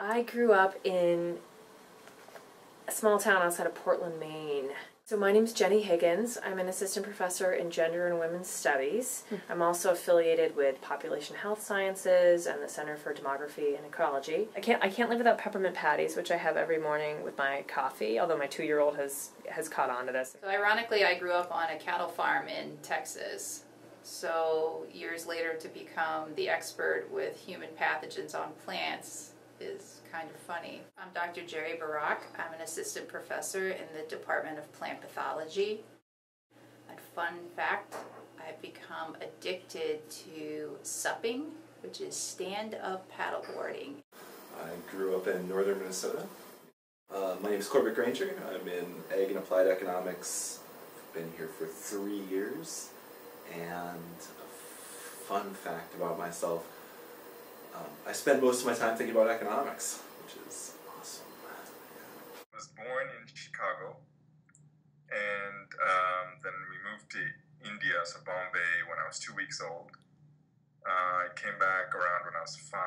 I grew up in a small town outside of Portland, Maine. So my name's Jenny Higgins. I'm an assistant professor in gender and women's studies. I'm also affiliated with population health sciences and the Center for Demography and Ecology. I can't live without peppermint patties, which I have every morning with my coffee, although my 2-year-old has caught on to this. So ironically, I grew up on a cattle farm in Texas. So years later to become the expert with human pathogens on plants is kind of funny. I'm Dr. Jerry Barak. I'm an assistant professor in the Department of Plant Pathology. And fun fact, I've become addicted to supping, which is stand-up paddleboarding. I grew up in northern Minnesota. My name is Corbett Granger. I'm in Ag and Applied Economics. I've been here for 3 years. And a fun fact about myself, I spend most of my time thinking about economics, which is awesome. I was born in Chicago, and then we moved to India, so Bombay, when I was 2 weeks old. I came back around when I was 5,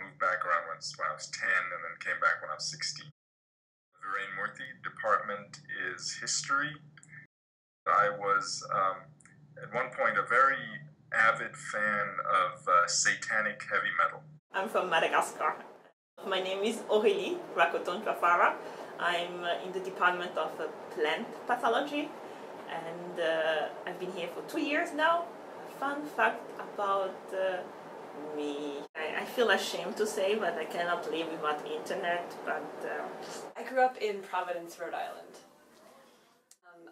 moved back around when I was 10, and then came back when I was 16. The Viren Murthy department is history. I was at one point a very avid fan of satanic heavy metal. I'm from Madagascar. My name is Aurélie Rakoton-Trafara. I'm in the Department of Plant Pathology, and I've been here for 2 years now. Fun fact about me. I feel ashamed to say, but I cannot live without internet. But I grew up in Providence, Rhode Island.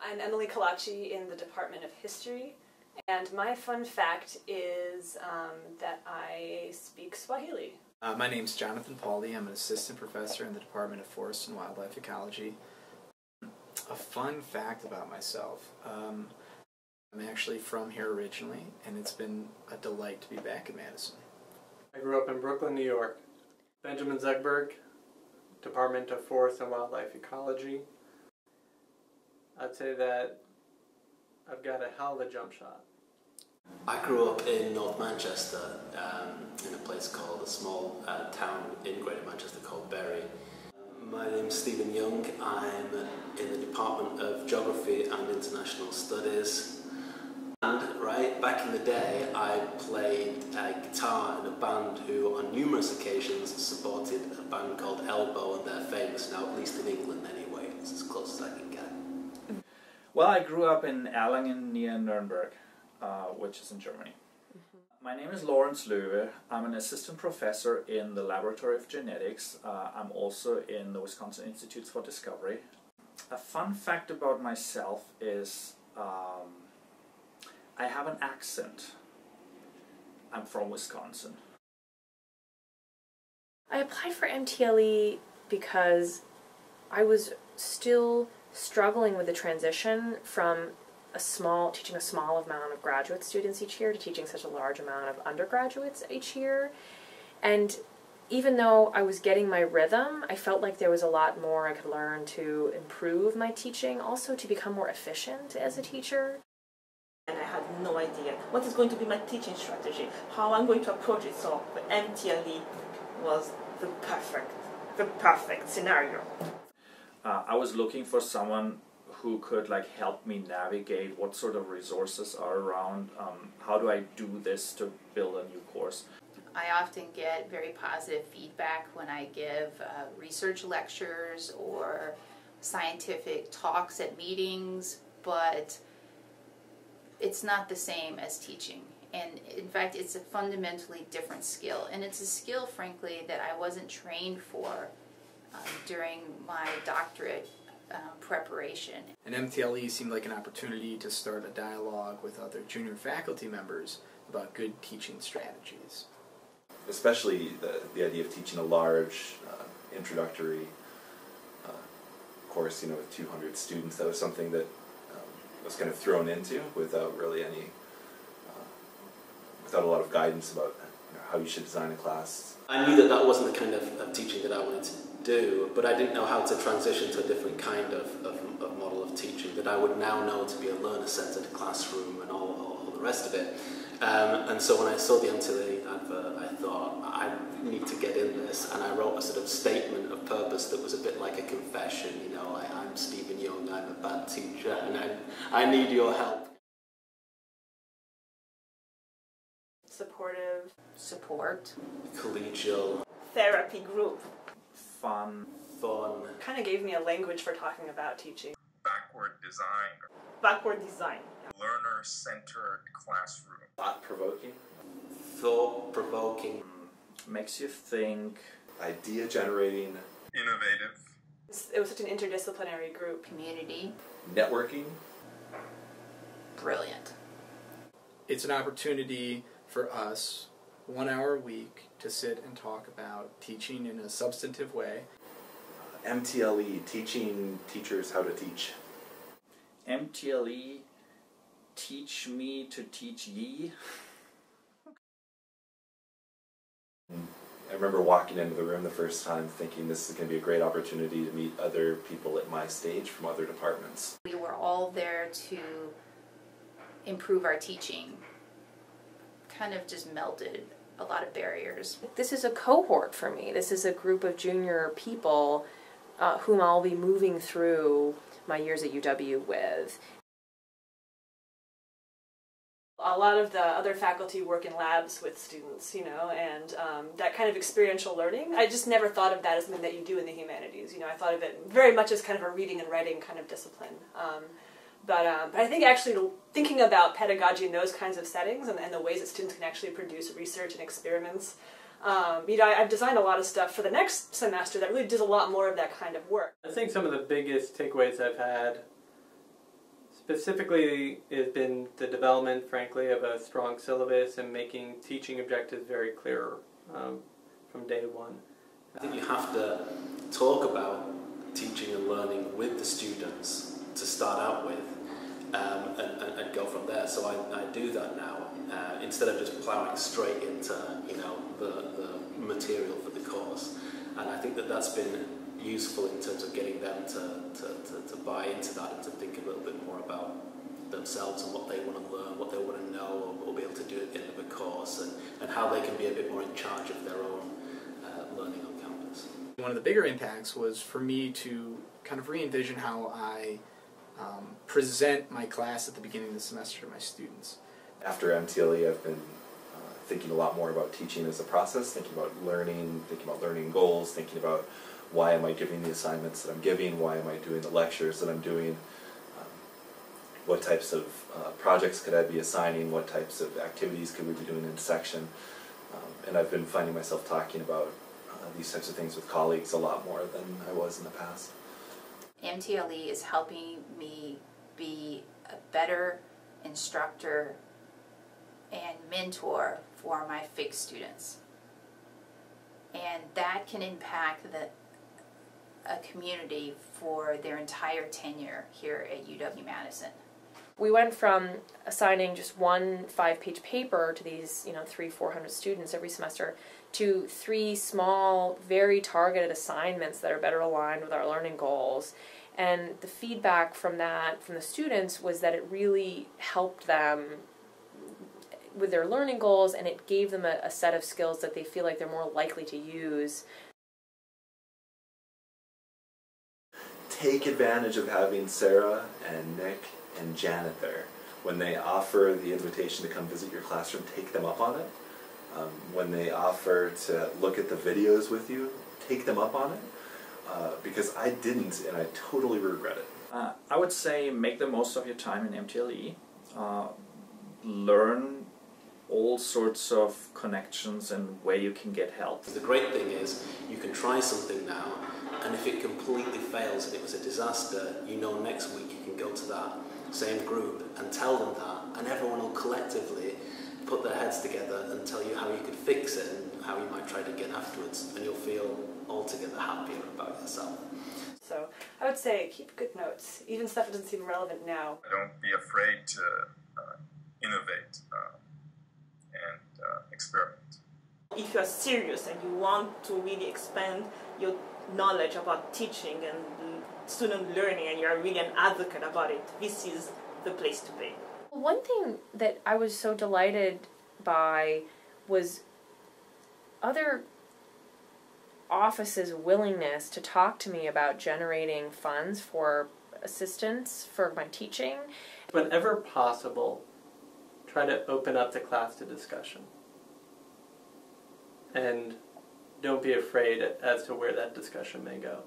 I'm Emily Kalachi in the Department of History, and my fun fact is that I speak Swahili. My name's Jonathan Pauly. I'm an assistant professor in the Department of Forest and Wildlife Ecology. A fun fact about myself. I'm actually from here originally, and it's been a delight to be back in Madison. I grew up in Brooklyn, New York. Benjamin Zegberg, Department of Forest and Wildlife Ecology. I'd say that I've got a hell of a jump shot. I grew up in North Manchester, in a place called, a small town in Greater Manchester called Bury. My name's Stephen Young. I'm in the Department of Geography and International Studies. And back in the day, I played guitar in a band who on numerous occasions supported a band called Elbow, and they're famous now, at least in England anyway. It's as close as I can get. Well, I grew up in Erlangen near Nuremberg, which is in Germany. My name is Lawrence Löwe. I'm an assistant professor in the Laboratory of Genetics. I'm also in the Wisconsin Institutes for Discovery. A fun fact about myself is I have an accent. I'm from Wisconsin. I applied for MTLE because I was still struggling with the transition from teaching a small amount of graduate students each year to teaching such a large amount of undergraduates each year. And even though I was getting my rhythm, I felt like there was a lot more I could learn to improve my teaching, also to become more efficient as a teacher. and I had no idea what is going to be my teaching strategy, how I'm going to approach it. So the MTLE was the perfect scenario. I was looking for someone who could help me navigate what sort of resources are around, how do I do this to build a new course. I often get very positive feedback when I give research lectures or scientific talks at meetings, but it's not the same as teaching. And in fact, it's a fundamentally different skill. And it's a skill, frankly, that I wasn't trained for during my doctorate preparation. And MTLE seemed like an opportunity to start a dialogue with other junior faculty members about good teaching strategies. Especially the idea of teaching a large introductory course, with 200 students. That was something that was kind of thrown into without really any, without a lot of guidance about how you should design a class. I knew that that wasn't the kind of teaching that I wanted to do, but I didn't know how to transition to a different kind of model of teaching that I would now know to be a learner-centered classroom and all the rest of it. And so when I saw the MTLE advert, I thought, need to get in this, and I wrote a sort of statement of purpose that was a bit like a confession, you know, I'm Stephen Young, I'm a bad teacher, and I need your help. Supportive. Support. Collegial. Therapy group. Fun. Kind of gave me a language for talking about teaching. Backward design. Backward design. Learner-centered classroom. Thought-provoking. Thought-provoking. Makes you think. Idea-generating. Innovative. It was such an interdisciplinary group. Community. Networking. Brilliant. It's an opportunity for us, 1 hour a week, to sit and talk about teaching in a substantive way. MTLE, teaching teachers how to teach. MTLE, teach me to teach ye. I remember walking into the room the first time thinking this is going to be a great opportunity to meet other people at my stage from other departments. We were all there to improve our teaching. Kind of just melted a lot of barriers. This is a cohort for me. This is a group of junior people whom I'll be moving through my years at UW with. A lot of the other faculty work in labs with students, you know, and that kind of experiential learning. I just never thought of that as something that you do in the humanities. You know, I thought of it very much as kind of a reading and writing kind of discipline. But I think actually thinking about pedagogy in those kinds of settings and the ways that students can actually produce research and experiments, you know, I've designed a lot of stuff for the next semester that really does a lot more of that kind of work. I think some of the biggest takeaways I've had specifically has been the development, frankly, of a strong syllabus and making teaching objectives very clear from day one. I think you have to talk about teaching and learning with the students to start out with, and go from there. So I do that now, instead of just ploughing straight into, you know, the material for the course. And I think that that's been useful in terms of getting them to buy into that and to think a little bit more about themselves and what they want to learn, what they want to know, or be able to do at the end of a course, and how they can be a bit more in charge of their own learning on campus. One of the bigger impacts was for me to kind of re-envision how I present my class at the beginning of the semester to my students. After MTLE, I've been thinking a lot more about teaching as a process, thinking about learning goals, thinking about why am I giving the assignments that I'm giving, why am I doing the lectures that I'm doing, what types of projects could I be assigning, what types of activities could we be doing in section. And I've been finding myself talking about these types of things with colleagues a lot more than I was in the past. MTLE is helping me be a better instructor and mentor for my FIG students. And that can impact a community for their entire tenure here at UW-Madison. We went from assigning just one 5-page paper to these, 300-400 students every semester to 3 small, very targeted assignments that are better aligned with our learning goals. And the feedback from that, from the students, was that it really helped them with their learning goals, and it gave them a set of skills that they feel like they're more likely to use. Take advantage of having Sarah and Nick and Janet there. When they offer the invitation to come visit your classroom, take them up on it. When they offer to look at the videos with you, take them up on it. Because I didn't, and I totally regret it. I would say make the most of your time in MTLE. Learn all sorts of connections and where you can get help. The great thing is you can try something now, and if it completely fails and it was a disaster, you know next week you can go to that same group and tell them that, and everyone will collectively put their heads together and tell you how you could fix it and how you might try it again afterwards, and you'll feel altogether happier about yourself. So I would say keep good notes, even stuff that doesn't seem relevant now. Don't be afraid to innovate and experiment. If you're serious and you want to really expand your knowledge about teaching and student learning, and you're really an advocate about it, this is the place to be. One thing that I was so delighted by was other office's willingness to talk to me about generating funds for assistance for my teaching. Whenever possible, try to open up the class to discussion. And don't be afraid as to where that discussion may go.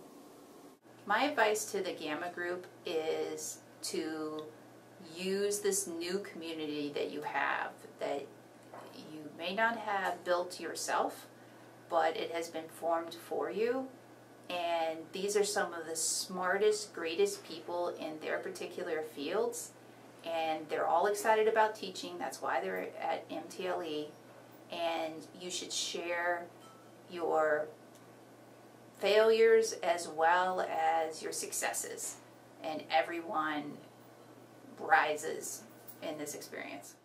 My advice to the Gamma group is to use this new community that you have, that you may not have built yourself, but it has been formed for you. And these are some of the smartest, greatest people in their particular fields. And they're all excited about teaching. That's why they're at MTLE. And you should share your failures as well as your successes. And everyone rises in this experience.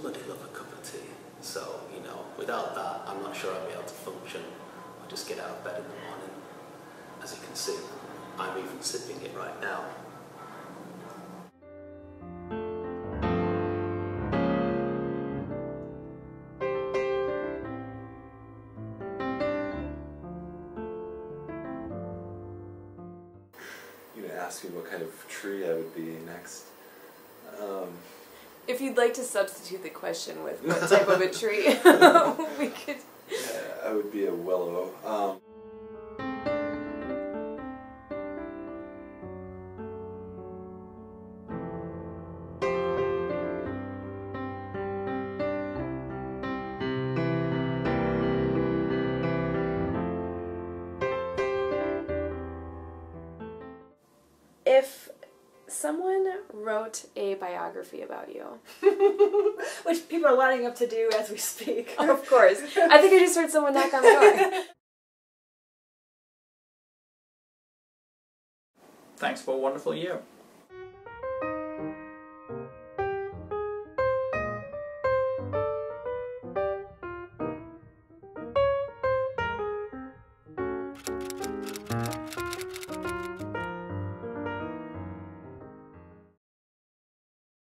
Bloody love a cup of tea. So, you know, without that, I'm not sure I'll be able to function or just get out of bed in the morning. As you can see, I'm even sipping it right now. You know, ask me what kind of tree I would be next. If you'd like to substitute the question with what type of a tree, we could. Yeah, I would be a willow. If someone wrote a biography about you, Which people are lining up to do as we speak. of course, I think I just heard someone knock on the door. Thanks for a wonderful year.